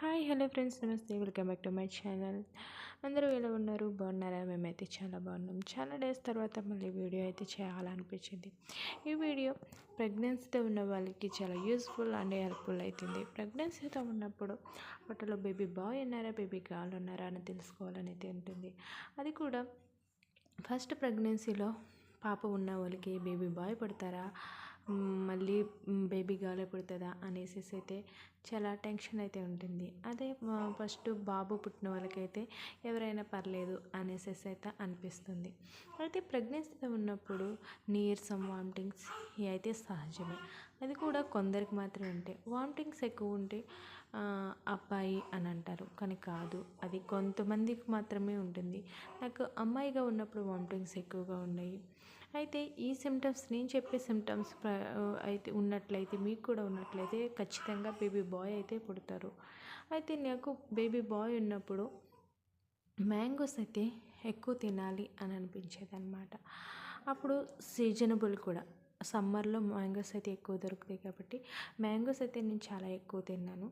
Hi hello friends, నమస్తే, welcome back to my channel. అందరూ ఎలా ఉన్నారు? బాగున్నారా? మేమైతే చాలా బాగున్నాం. చాలా డేస్ తర్వాత మళ్ళీ వీడియో అయితే చేయాలనిపించింది. ఈ వీడియో ప్రెగ్నెన్సీతో ఉన్న వాళ్ళకి చాలా యూస్ఫుల్ అండ్ హెల్ప్ఫుల్ అవుతుంది. ప్రెగ్నెన్సీతో ఉన్నప్పుడు పొట్టలో బేబీ బాయ్ ఉన్నారా, బేబీ గర్ల్ ఉన్నారా అని తెలుసుకోవాలని అయితే ఉంటుంది. అది కూడా ఫస్ట్ ప్రెగ్నెన్సీలో పాప ఉన్న వాళ్ళకి బేబీ బాయ్ పుడతారా, మళ్ళీ బేబీ గర్ల్ పుడుతుందా అనేసి అయితే చాలా టెన్షన్ అయితే ఉంటుంది. అదే ఫస్ట్ బాబు పుట్టిన వాళ్ళకైతే ఎవరైనా పర్లేదు అనేసి అయితే అనిపిస్తుంది. అయితే ప్రెగ్నెన్సీతో ఉన్నప్పుడు నీరసం, వామిటింగ్స్ ఇవి అయితే సహజమే. అది కూడా కొందరికి మాత్రమే ఉంటాయి. వామిటింగ్స్ ఎక్కువ ఉంటే అబ్బాయి అని అంటారు, కానీ కాదు, అది కొంతమందికి మాత్రమే ఉంటుంది. నాకు అమ్మాయిగా ఉన్నప్పుడు వామిటింగ్స్ ఎక్కువగా ఉన్నాయి. అయితే ఈ సిమ్టమ్స్, నేను చెప్పే సిమ్టమ్స్ అయితే ఉన్నట్లయితే, మీకు కూడా ఉన్నట్లయితే ఖచ్చితంగా బేబీ బాయ్ అయితే పుడతారు. అయితే నాకు బేబీ బాయ్ ఉన్నప్పుడు మ్యాంగోస్ అయితే ఎక్కువ తినాలి అని అనిపించేది అనమాట. అప్పుడు సీజనబుల్ కూడా, సమ్మర్లో మ్యాంగోస్ అయితే ఎక్కువ దొరుకుతాయి కాబట్టి మ్యాంగోస్ అయితే నేను చాలా ఎక్కువ తిన్నాను.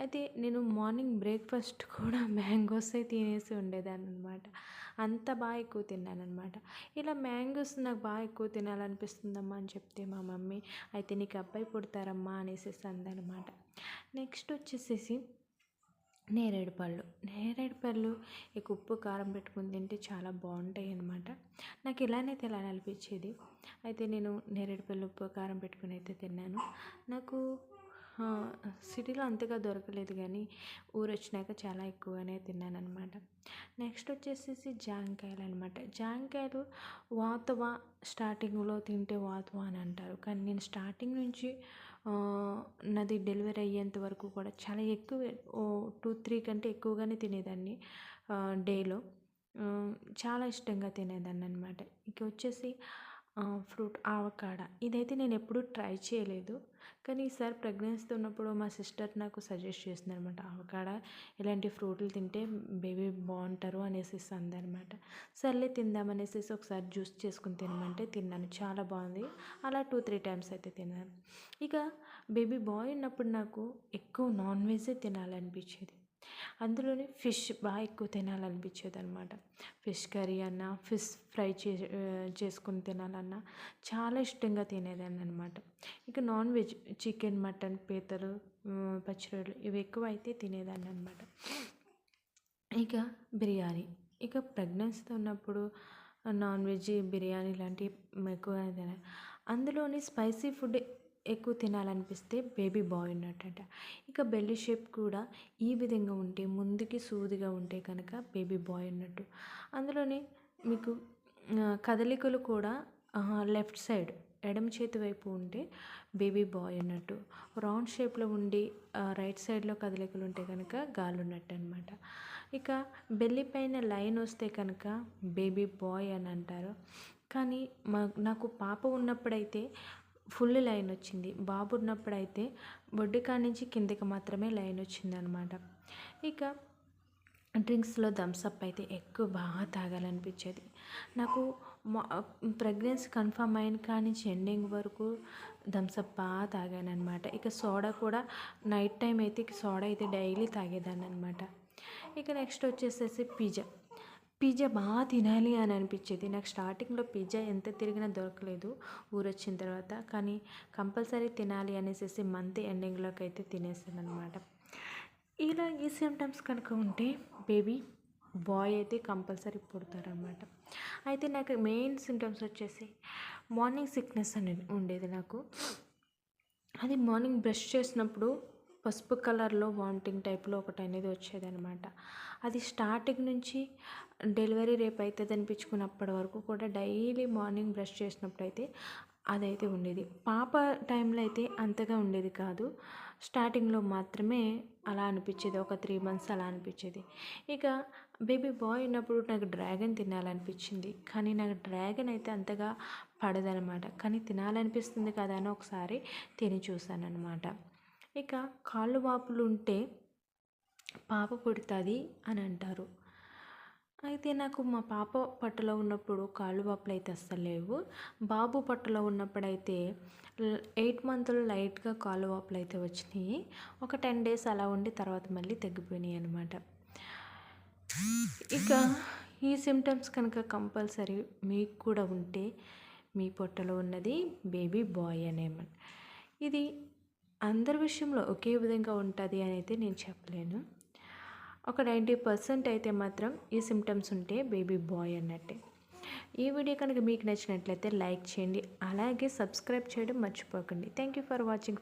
అయితే నేను మార్నింగ్ బ్రేక్ఫాస్ట్ కూడా మ్యాంగోసే తినేసి ఉండేదాన్ని అనమాట. అంత బాగా ఎక్కువ తిన్నాను అనమాట. ఇలా మ్యాంగోస్ నాకు బాగా ఎక్కువ తినాలనిపిస్తుందమ్మా అని చెప్తే మా మమ్మీ అయితే నీకు అబ్బాయి పుడతారమ్మా అనేసి అందనమాట. నెక్స్ట్ వచ్చేసేసి నేరేడు పళ్ళు ఎక్కువ ఉప్పు కారం పెట్టుకుని తింటే చాలా బాగుంటాయి అన్నమాట. నాకు ఇలానే తినాలనిపించేది. అయితే నేను నేరేడు పళ్ళు ఉప్పు కారం పెట్టుకుని అయితే తిన్నాను. నాకు సిటీలో అంతగా దొరకలేదు, కానీ ఊరు వచ్చినాక చాలా ఎక్కువగానే తిన్నాను అనమాట. నెక్స్ట్ వచ్చేసేసి జాంకాయలు అనమాట. జాంకాయలు వాతవా స్టార్టింగ్లో తింటే వాతవా అని అంటారు, కానీ నేను స్టార్టింగ్ నుంచి నాది డెలివరీ అయ్యేంత వరకు కూడా చాలా ఎక్కువ 2-3 కంటే ఎక్కువగానే తినేదాన్ని డేలో. చాలా ఇష్టంగా తినేదాన్ని అనమాట. ఇక వచ్చేసి ఫ్రూట్ ఆవకాడ, ఇదైతే నేను ఎప్పుడూ ట్రై చేయలేదు, కానీ ఈసారి ప్రెగ్నెన్సీతో ఉన్నప్పుడు మా సిస్టర్ నాకు సజెస్ట్ చేసింది అనమాట. ఆవకాడ ఇలాంటి ఫ్రూట్లు తింటే బేబీ బాగుంటారు అనేసి అందనమాట. సర్లే తిందామనేసి ఒకసారి జ్యూస్ చేసుకుని తినమంటే తిన్నాను, చాలా బాగుంది. అలా 2-3 టైమ్స్ అయితే తిన్నాను. ఇక బేబీ బాయ్ ఉన్నప్పుడు నాకు ఎక్కువ నాన్ వెజే తినాలనిపించేది. అందులోనే ఫిష్ బాగా ఎక్కువ తినాలనిపించేది అనమాట. ఫిష్ కర్రీ అన్నా, ఫిష్ ఫ్రై చేసుకుని తినాలన్నా చాలా ఇష్టంగా తినేదాన్ని అనమాట. ఇక నాన్ వెజ్ చికెన్, మటన్, పీతలు, పచ్చిరొయ్యలు ఇవి ఎక్కువ అయితే తినేదాన్ని అనమాట. ఇక బిర్యానీ, ఇక ప్రెగ్నెన్సీతో ఉన్నప్పుడు నాన్ వెజ్ బిర్యానీ లాంటివి ఎక్కువగా తినాలి. అందులోని స్పైసీ ఫుడ్ ఎక్కువ తినాలనిపిస్తే బేబీ బాయ్ ఉన్నట్టంట. ఇక బెల్లీ షేప్ కూడా ఈ విధంగా ఉంటే, ముందుకి సూదిగా ఉంటే కనుక బేబీ బాయ్ ఉన్నట్టు. అందులోని మీకు కదలికలు కూడా లెఫ్ట్ సైడ్ ఎడమ చేతి వైపు ఉంటే బేబీ బాయ్ అన్నట్టు, రౌండ్ షేప్లో ఉండి రైట్ సైడ్లో కదలికలు ఉంటే కనుక గాలి ఉన్నట్టు అనమాట. ఇక బెల్లి పైన లైన్ వస్తే కనుక బేబీ బాయ్ అని అంటారు. కానీ నాకు పాప ఉన్నప్పుడైతే ఫుల్ లైన్ వచ్చింది, బాబు ఉన్నప్పుడైతే బొడ్డు కాడి నుంచి కిందకి మాత్రమే లైన్ వచ్చిందనమాట. ఇక డ్రింక్స్లో థమ్స్అప్ అయితే ఎక్కువ బాగా తాగాలనిపించేది నాకు. ప్రెగ్నెన్సీ కన్ఫర్మ్ అయిన కాడి నుంచి ఎండింగ్ వరకు థమ్స్అప్ బాగా తాగానమాట. ఇక సోడా కూడా నైట్ టైం అయితే సోడా అయితే డైలీ తాగేదాన్ని అనమాట. ఇక నెక్స్ట్ వచ్చేసేసి పిజ్జా బాగా తినాలి అని అనిపించేది నాకు. స్టార్టింగ్లో పిజ్జా ఎంత తిరిగినా దొరకలేదు ఊరు వచ్చిన తర్వాత, కానీ కంపల్సరీ తినాలి అనేసి మంత్ ఎండింగ్లోకి అయితే తినేసాను అనమాట. ఇలా ఈ సిమ్టమ్స్ కనుక ఉంటే బేబీ బాయ్ అయితే కంపల్సరీ పుడతారనమాట. అయితే నాకు మెయిన్ సిమ్టమ్స్ వచ్చేసి మార్నింగ్ సిక్నెస్ అనేది ఉండేది నాకు. అది మార్నింగ్ బ్రష్ చేసినప్పుడు పసుపు కలర్లో వామిటింగ్ టైప్లో ఒకటి అనేది వచ్చేదనమాట. అది స్టార్టింగ్ నుంచి డెలివరీ రేపు అవుతుంది అనిపించుకున్నప్పటి వరకు కూడా డైలీ మార్నింగ్ బ్రష్ చేసినప్పుడు అయితే అదైతే ఉండేది. పాప టైంలో అయితే అంతగా ఉండేది కాదు, స్టార్టింగ్లో మాత్రమే అలా అనిపించేది, ఒక 3 months అలా అనిపించేది. ఇక బేబీ బాయ్ ఉన్నప్పుడు నాకు డ్రాగన్ తినాలనిపించింది, కానీ నాకు డ్రాగన్ అయితే అంతగా పడదనమాట, కానీ తినాలనిపిస్తుంది కదా అని ఒకసారి తిని చూశాను అనమాట. ఇక కాళ్ళు వాపులు ఉంటే పాప పుడుతుంది అని అంటారు. అయితే నాకు మా పాప పొట్టలో ఉన్నప్పుడు కాళ్ళు వాపులు అయితే అస్సలు లేవు. బాబు పొట్టలో ఉన్నప్పుడైతే 8 మంత్‌లో లైట్‌గా కాళ్ళు వాపులు అయితే వచ్చినాయి. ఒక 10 డేస్ అలా ఉండి తర్వాత మళ్ళీ తగ్గిపోయినాయి అనమాట. ఇక ఈ సిమ్టమ్స్ కనుక కంపల్సరీ మీకు కూడా ఉంటే మీ పొట్టలో ఉన్నది బేబీ బాయ్ అనేమని. ఇది అందరి విషయంలో ఒకే విధంగా ఉంటుంది అని అయితే నేను చెప్పలేను. ఒక 90% అయితే మాత్రం ఈ సిమ్టమ్స్ ఉంటే బేబీ బాయ్ అన్నట్టే. ఈ వీడియో కనుక మీకు నచ్చినట్లయితే లైక్ చేయండి. అలాగే సబ్స్క్రైబ్ చేయడం మర్చిపోకండి. Thank you for watching.